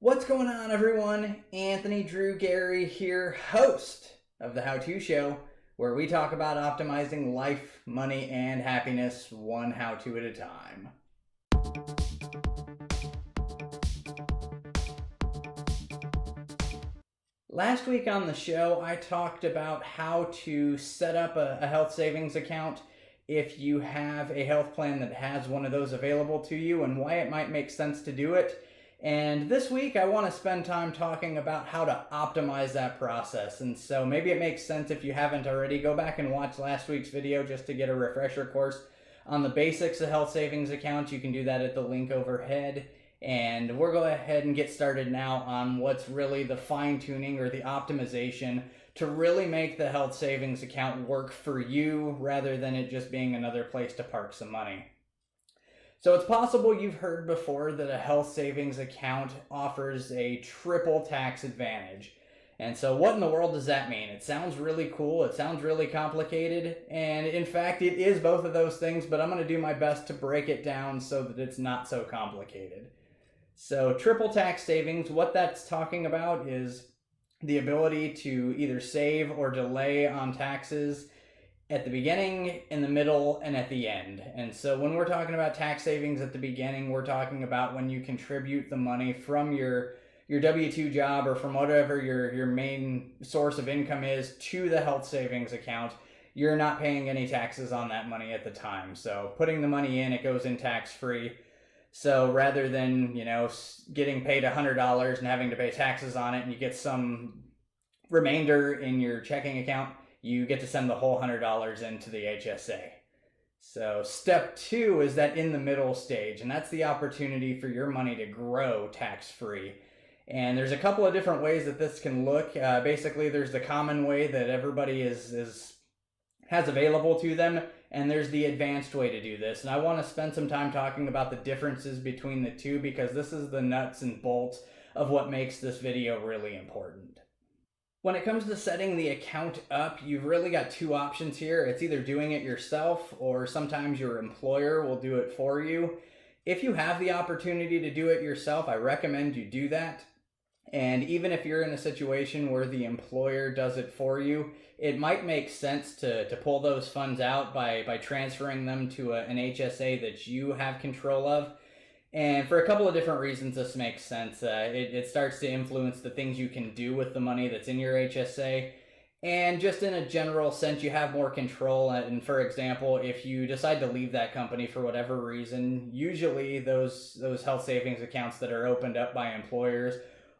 What's going on, everyone? Anthony Drew Gary here, host of the How To Show, where we talk about optimizing life, money, and happiness one how to at a time. Last week on the show, I talked about how to set up a health savings account if you have a health plan that has one of those available to you and why it might make sense to do it. And this week, I want to spend time talking about how to optimize that process. And so maybe it makes sense, if you haven't already, go back and watch last week's video just to get a refresher course on the basics of health savings accounts. You can do that at the link overhead. And we'll go ahead and get started now on what's really the fine-tuning or the optimization to really make the health savings account work for you rather than it just being another place to park some money. So it's possible you've heard before that a health savings account offers a triple tax advantage. And so what in the world does that mean? It sounds really cool, it sounds really complicated, and in fact it is both of those things, but I'm going to do my best to break it down so that it's not so complicated. So triple tax savings, what that's talking about is the ability to either save or delay on taxes at the beginning, in the middle, and at the end. And so when we're talking about tax savings at the beginning, we're talking about when you contribute the money from your W-2 job or from whatever your main source of income is to the health savings account. You're not paying any taxes on that money at the time. So putting the money in, it goes in tax-free. So rather than, getting paid $100 and having to pay taxes on it and you get some remainder in your checking account, you get to send the whole $100 into the HSA. So step two is that in the middle stage, and that's the opportunity for your money to grow tax-free. And there's a couple of different ways that this can look. Basically, there's the common way that everybody has available to them, and there's the advanced way to do this. And I want to spend some time talking about the differences between the two because this is the nuts and bolts of what makes this video really important. When it comes to setting the account up, you've really got two options here. It's either doing it yourself or sometimes your employer will do it for you. If you have the opportunity to do it yourself, I recommend you do that. And even if you're in a situation where the employer does it for you, it might make sense to pull those funds out by transferring them to an HSA that you have control of. And for a couple of different reasons this makes sense. It starts to influence the things you can do with the money that's in your HSA. And just in a general sense, you have more control. And for example, if you decide to leave that company for whatever reason, usually those health savings accounts that are opened up by employers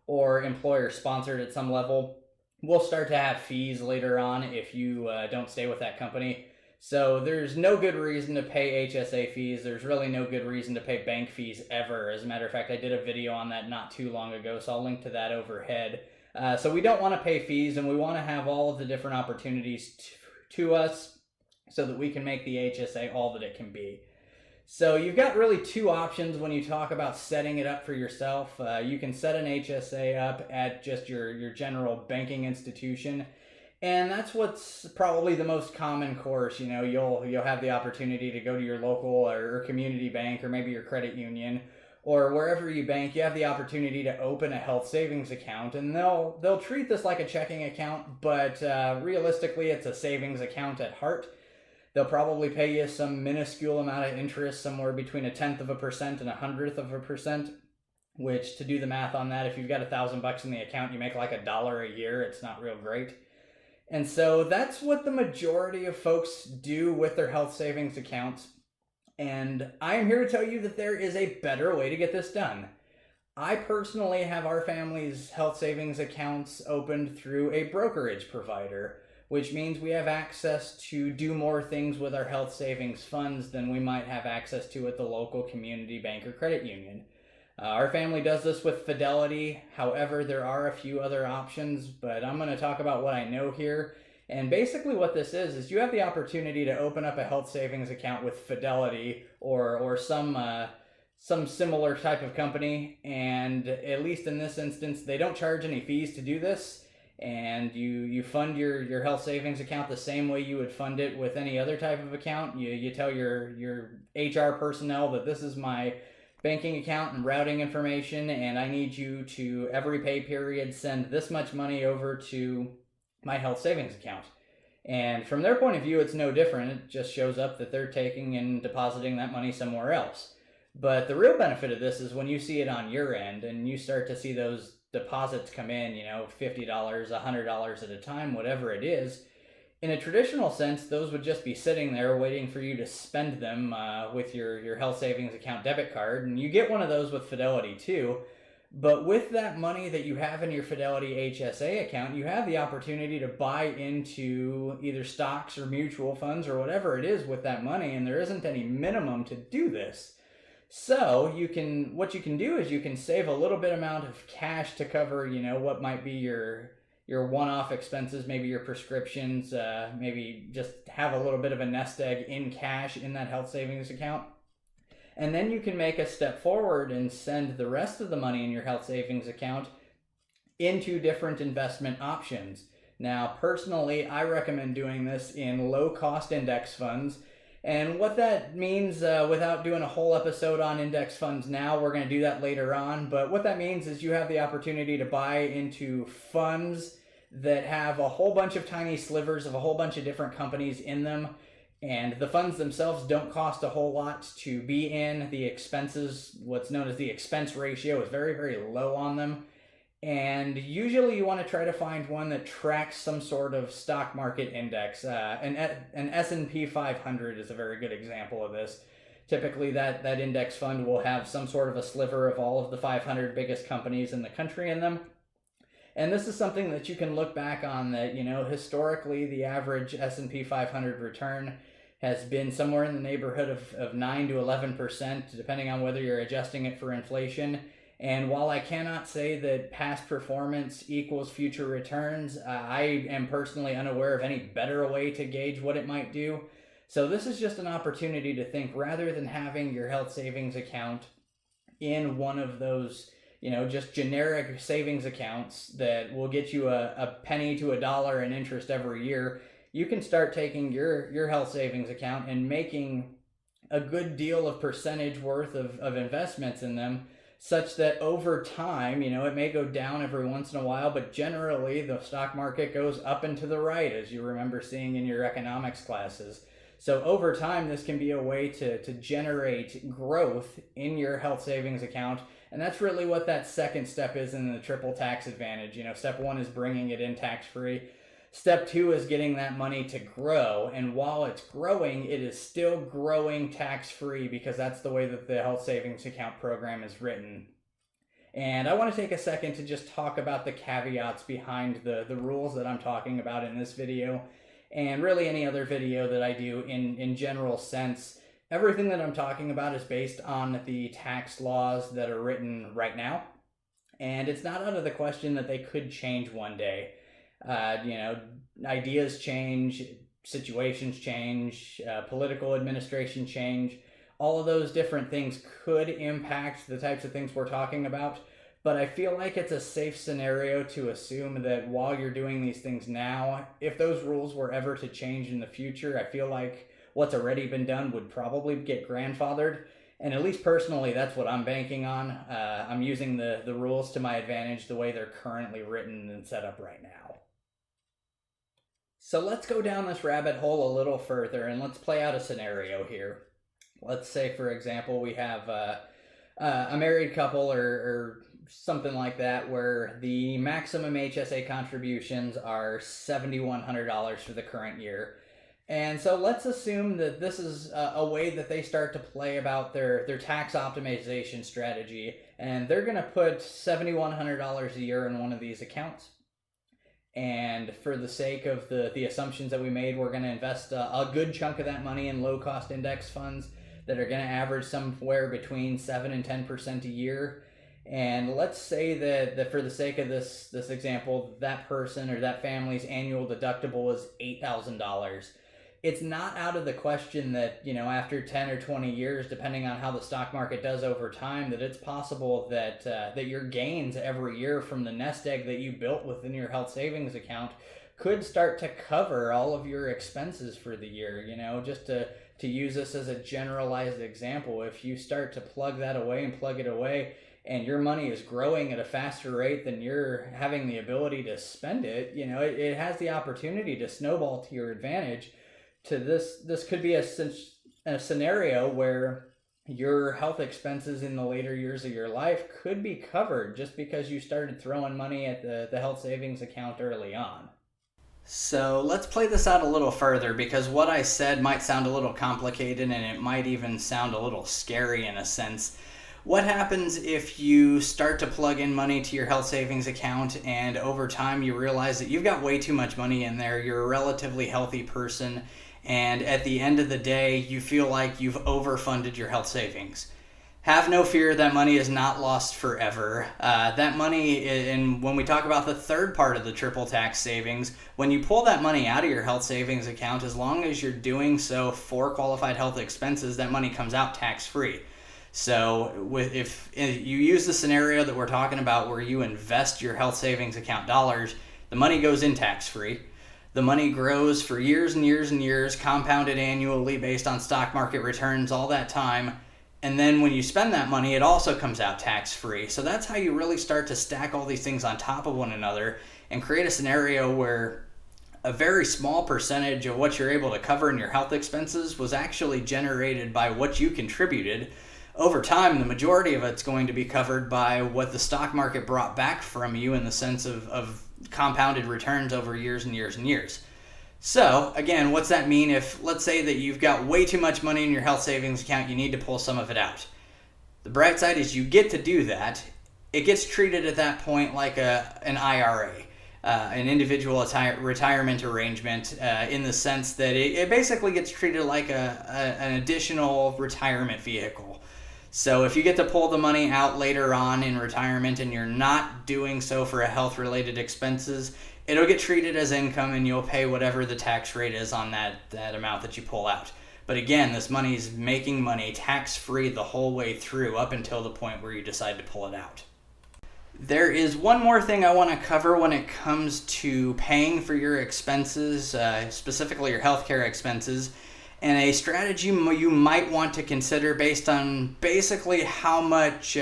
or employer sponsored at some level will start to have fees later on if you don't stay with that company. So there's no good reason to pay HSA fees. There's really no good reason to pay bank fees ever. As a matter of fact, I did a video on that not too long ago, so I'll link to that overhead. So we don't want to pay fees, and we want to have all of the different opportunities to us so that we can make the HSA all that it can be. So you've got really two options when you talk about setting it up for yourself. You can set an HSA up at just your general banking institution. And that's what's probably the most common course. You'll have the opportunity to go to your local or community bank or maybe your credit union or wherever you bank. You have the opportunity to open a health savings account, and they'll treat this like a checking account, but realistically it's a savings account at heart. They'll probably pay you some minuscule amount of interest, somewhere between 0.1% and 0.1%, which, to do the math on that, if you've got $1,000 in the account, you make like $1 a year. It's not real great. And so that's what the majority of folks do with their health savings accounts. And I am here to tell you that there is a better way to get this done. I personally have our family's health savings accounts opened through a brokerage provider, which means we have access to do more things with our health savings funds than we might have access to at the local community bank or credit union. Our family does this with Fidelity. However, there are a few other options, but I'm going to talk about what I know here. And basically what this is you have the opportunity to open up a health savings account with Fidelity or some similar type of company. And at least in this instance, they don't charge any fees to do this. And you fund your health savings account the same way you would fund it with any other type of account. You tell your HR personnel that this is my banking account and routing information, and I need you to, every pay period, send this much money over to my health savings account. And from their point of view, it's no different. It just shows up that they're taking and depositing that money somewhere else. But the real benefit of this is when you see it on your end and you start to see those deposits come in, $50, $100 at a time, whatever it is. In a traditional sense, those would just be sitting there waiting for you to spend them with your health savings account debit card. And you get one of those with Fidelity too. But with that money that you have in your Fidelity HSA account, you have the opportunity to buy into either stocks or mutual funds or whatever it is with that money, and there isn't any minimum to do this. So what you can do is you can save a little bit amount of cash to cover, what might be your one-off expenses, maybe your prescriptions, maybe just have a little bit of a nest egg in cash in that health savings account. And then you can make a step forward and send the rest of the money in your health savings account into different investment options. Now, personally, I recommend doing this in low-cost index funds. And what that means, without doing a whole episode on index funds now, we're going to do that later on. But what that means is you have the opportunity to buy into funds that have a whole bunch of tiny slivers of a whole bunch of different companies in them. And the funds themselves don't cost a whole lot to be in. The expenses, what's known as the expense ratio, is very, very low on them. And usually you want to try to find one that tracks some sort of stock market index. An S&P 500 is a very good example of this. Typically that index fund will have some sort of a sliver of all of the 500 biggest companies in the country in them. And this is something that you can look back on that, historically the average S&P 500 return has been somewhere in the neighborhood of 9 to 11%, depending on whether you're adjusting it for inflation. And while I cannot say that past performance equals future returns, I am personally unaware of any better way to gauge what it might do. So this is just an opportunity to think, rather than having your health savings account in one of those, just generic savings accounts that will get you a penny to $1 in interest every year, you can start taking your health savings account and making a good deal of percentage worth of investments in them, such that over time, it may go down every once in a while, but generally the stock market goes up and to the right, as you remember seeing in your economics classes. So over time, this can be a way to generate growth in your health savings account. And that's really what that second step is in the triple tax advantage. Step one is bringing it in tax-free. Step two is getting that money to grow. And while it's growing, it is still growing tax-free, because that's the way that the health savings account program is written. And I want to take a second to just talk about the caveats behind the rules that I'm talking about in this video, and really any other video that I do in general sense. Everything that I'm talking about is based on the tax laws that are written right now. And it's not out of the question that they could change one day. Ideas change, situations change, political administration change. All of those different things could impact the types of things we're talking about. But I feel like it's a safe scenario to assume that while you're doing these things now, if those rules were ever to change in the future, I feel like what's already been done would probably get grandfathered. And at least personally, that's what I'm banking on. I'm using the rules to my advantage the way they're currently written and set up right now. So let's go down this rabbit hole a little further and let's play out a scenario here. Let's say, for example, we have a married couple or something like that, where the maximum HSA contributions are $7,100 for the current year. And so let's assume that this is a way that they start to play about their tax optimization strategy, and they're going to put $7,100 a year in one of these accounts. And for the sake of the assumptions that we made, we're going to invest a good chunk of that money in low-cost index funds that are going to average somewhere between 7 and 10% a year. And let's say that for the sake of this example, that person or that family's annual deductible is $8,000. It's not out of the question that, after 10 or 20 years, depending on how the stock market does over time, that it's possible that your gains every year from the nest egg that you built within your health savings account could start to cover all of your expenses for the year, just to to use this as a generalized example, if you start to plug that away and plug it away, and your money is growing at a faster rate than you're having the ability to spend it, it has the opportunity to snowball to your advantage. This could be a scenario where your health expenses in the later years of your life could be covered just because you started throwing money at the health savings account early on. So let's play this out a little further, because what I said might sound a little complicated and it might even sound a little scary in a sense. What happens if you start to plug in money to your health savings account and over time you realize that you've got way too much money in there, you're a relatively healthy person, and at the end of the day you feel like you've overfunded your health savings? Have no fear, that money is not lost forever. That money, and when we talk about the third part of the triple tax savings, when you pull that money out of your health savings account, as long as you're doing so for qualified health expenses, that money comes out tax-free. So if you use the scenario that we're talking about where you invest your health savings account dollars, the money goes in tax-free. The money grows for years and years and years, compounded annually based on stock market returns all that time. And then when you spend that money, it also comes out tax-free. So that's how you really start to stack all these things on top of one another and create a scenario where a very small percentage of what you're able to cover in your health expenses was actually generated by what you contributed. Over time, the majority of it's going to be covered by what the stock market brought back from you in the sense of compounded returns over years and years and years. So, again, what's that mean if, let's say that you've got way too much money in your health savings account, you need to pull some of it out? The bright side is you get to do that. It gets treated at that point like an IRA, an individual retirement arrangement, in the sense that it basically gets treated like an additional retirement vehicle. So if you get to pull the money out later on in retirement and you're not doing so for health-related expenses, it'll get treated as income and you'll pay whatever the tax rate is on that amount that you pull out. But again, this money is making money tax-free the whole way through up until the point where you decide to pull it out. There is one more thing I want to cover when it comes to paying for your expenses, specifically your healthcare expenses, and a strategy you might want to consider based on basically how much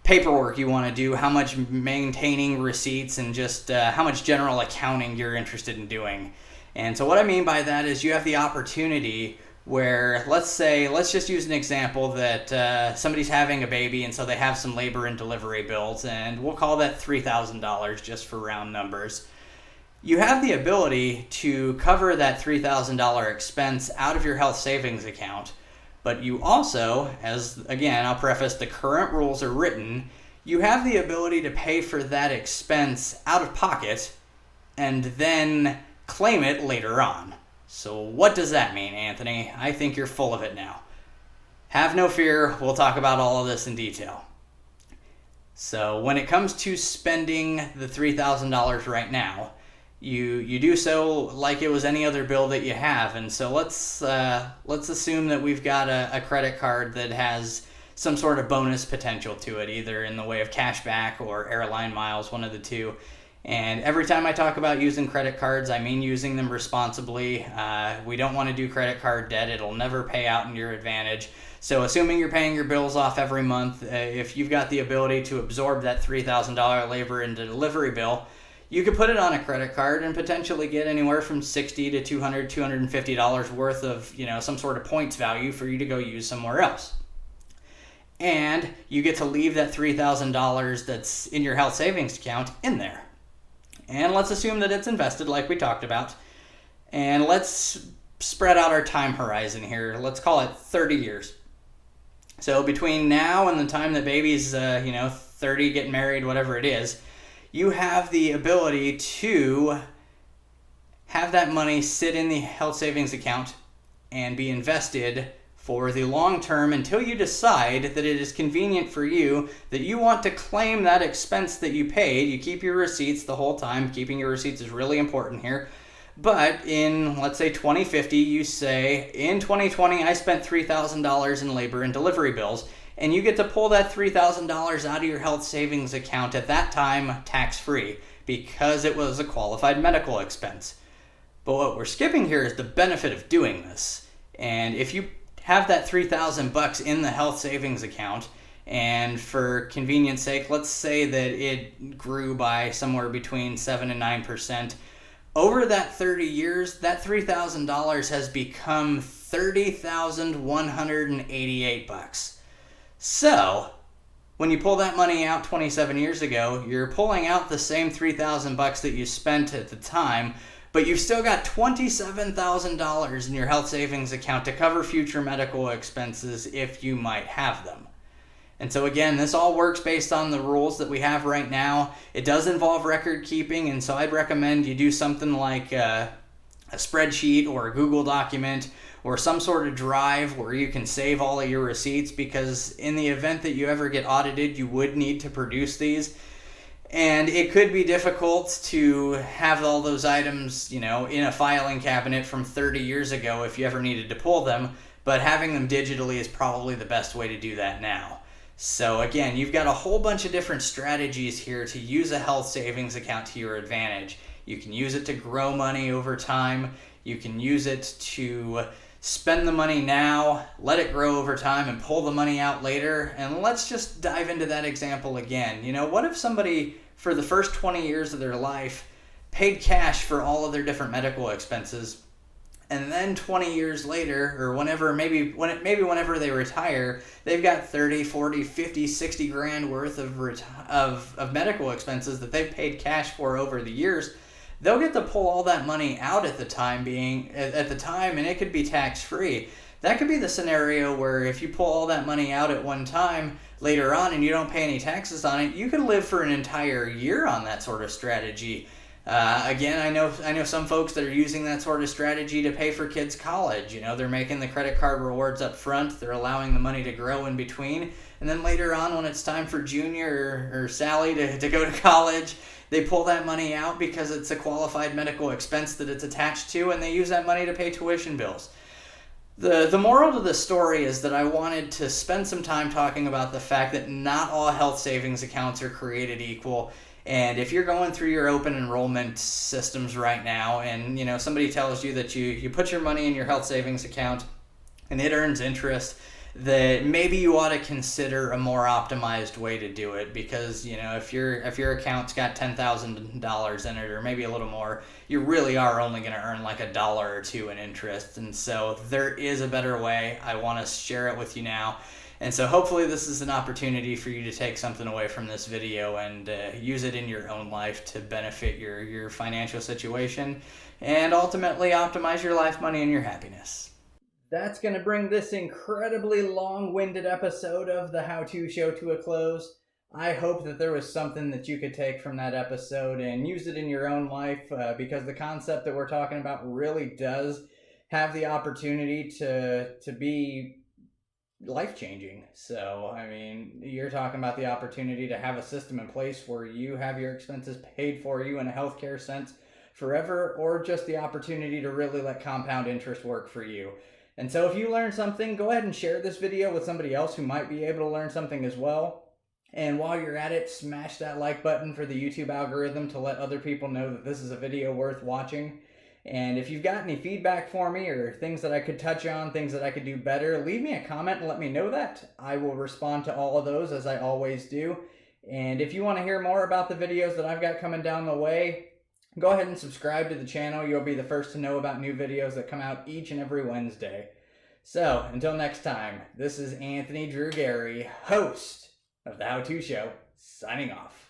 paperwork you want to do, how much maintaining receipts, and just how much general accounting you're interested in doing. And so what I mean by that is you have the opportunity where, let's just use an example that somebody's having a baby and so they have some labor and delivery bills, and we'll call that $3,000 just for round numbers. You have the ability to cover that $3,000 expense out of your health savings account, but you also, as again, I'll preface, the current rules are written, you have the ability to pay for that expense out of pocket and then claim it later on. So what does that mean, Anthony? I think you're full of it now. Have no fear, we'll talk about all of this in detail. So when it comes to spending the $3,000 right now, you do so like it was any other bill that you have. And so let's assume that we've got a credit card that has some sort of bonus potential to it, either in the way of cash back or airline miles, one of the two. And every time I talk about using credit cards, I mean using them responsibly. We don't want to do credit card debt. It'll never pay out in your advantage. So assuming you're paying your bills off every month, if you've got the ability to absorb that $3,000 labor and delivery bill, you could put it on a credit card and potentially get anywhere from $60 to $200, $250 worth of, some sort of points value for you to go use somewhere else. And you get to leave that $3,000 that's in your health savings account in there. And let's assume that it's invested like we talked about. And let's spread out our time horizon here. Let's call it 30 years. So between now and the time that baby's, 30, getting married, whatever it is, you have the ability to have that money sit in the health savings account and be invested for the long term until you decide that it is convenient for you, that you want to claim that expense that you paid. You keep your receipts the whole time. Keeping your receipts is really important here. But in, let's say, 2050, you say, in 2020, I spent $3,000 in labor and delivery bills. And you get to pull that $3,000 out of your health savings account at that time tax-free because it was a qualified medical expense. But what we're skipping here is the benefit of doing this. And if you have that $3,000 in the health savings account, and for convenience sake, let's say that it grew by somewhere between 7 and 9%. Over that 30 years, that $3,000 has become $30,188. So, when you pull that money out 27 years ago, you're pulling out the same $3,000 that you spent at the time, but you've still got $27,000 in your health savings account to cover future medical expenses if you might have them. And so again, this all works based on the rules that we have right now. It does involve record keeping, and so I'd recommend you do something like a spreadsheet or a Google document or some sort of drive where you can save all of your receipts, because in the event that you ever get audited, you would need to produce these. And it could be difficult to have all those items, in a filing cabinet from 30 years ago if you ever needed to pull them, but having them digitally is probably the best way to do that now. So again, you've got a whole bunch of different strategies here to use a health savings account to your advantage. You can use it to grow money over time. You can use it to spend the money now, let it grow over time, and pull the money out later. And let's just dive into that example again. What if somebody, for the first 20 years of their life, paid cash for all of their different medical expenses, and then 20 years later, or whenever they retire, they've got 30, 40, 50, 60 grand worth of medical expenses that they've paid cash for over the years. They'll get to pull all that money out at the time, and it could be tax-free. That could be the scenario where if you pull all that money out at one time later on and you don't pay any taxes on it, you could live for an entire year on that sort of strategy. Again, I know some folks that are using that sort of strategy to pay for kids' college. They're making the credit card rewards up front. They're allowing the money to grow in between. And then later on, when it's time for Junior or Sally to go to college, they pull that money out because it's a qualified medical expense that it's attached to, and they use that money to pay tuition bills. The moral to the story is that I wanted to spend some time talking about the fact that not all health savings accounts are created equal. And if you're going through your open enrollment systems right now and somebody tells you that you put your money in your health savings account and it earns interest, that maybe you ought to consider a more optimized way to do it, because if your account's got $10,000 in it, or maybe a little more, you really are only going to earn like $1 or $2 in interest. And so there is a better way. I want to share it with you now. And so hopefully this is an opportunity for you to take something away from this video and use it in your own life to benefit your financial situation and ultimately optimize your life, money, and your happiness. That's going to bring this incredibly long-winded episode of the How To Show to a close. I hope that there was something that you could take from that episode and use it in your own life, because the concept that we're talking about really does have the opportunity to be life-changing. So, you're talking about the opportunity to have a system in place where you have your expenses paid for you in a healthcare sense forever, or just the opportunity to really let compound interest work for you. And so if you learned something, go ahead and share this video with somebody else who might be able to learn something as well. And while you're at it, smash that like button for the YouTube algorithm to let other people know that this is a video worth watching. And if you've got any feedback for me or things that I could touch on, things that I could do better, leave me a comment and let me know that. I will respond to all of those, as I always do. And if you want to hear more about the videos that I've got coming down the way, go ahead and subscribe to the channel. You'll be the first to know about new videos that come out each and every Wednesday. So, until next time, this is Anthony Drew Gary, host of The How To Show, signing off.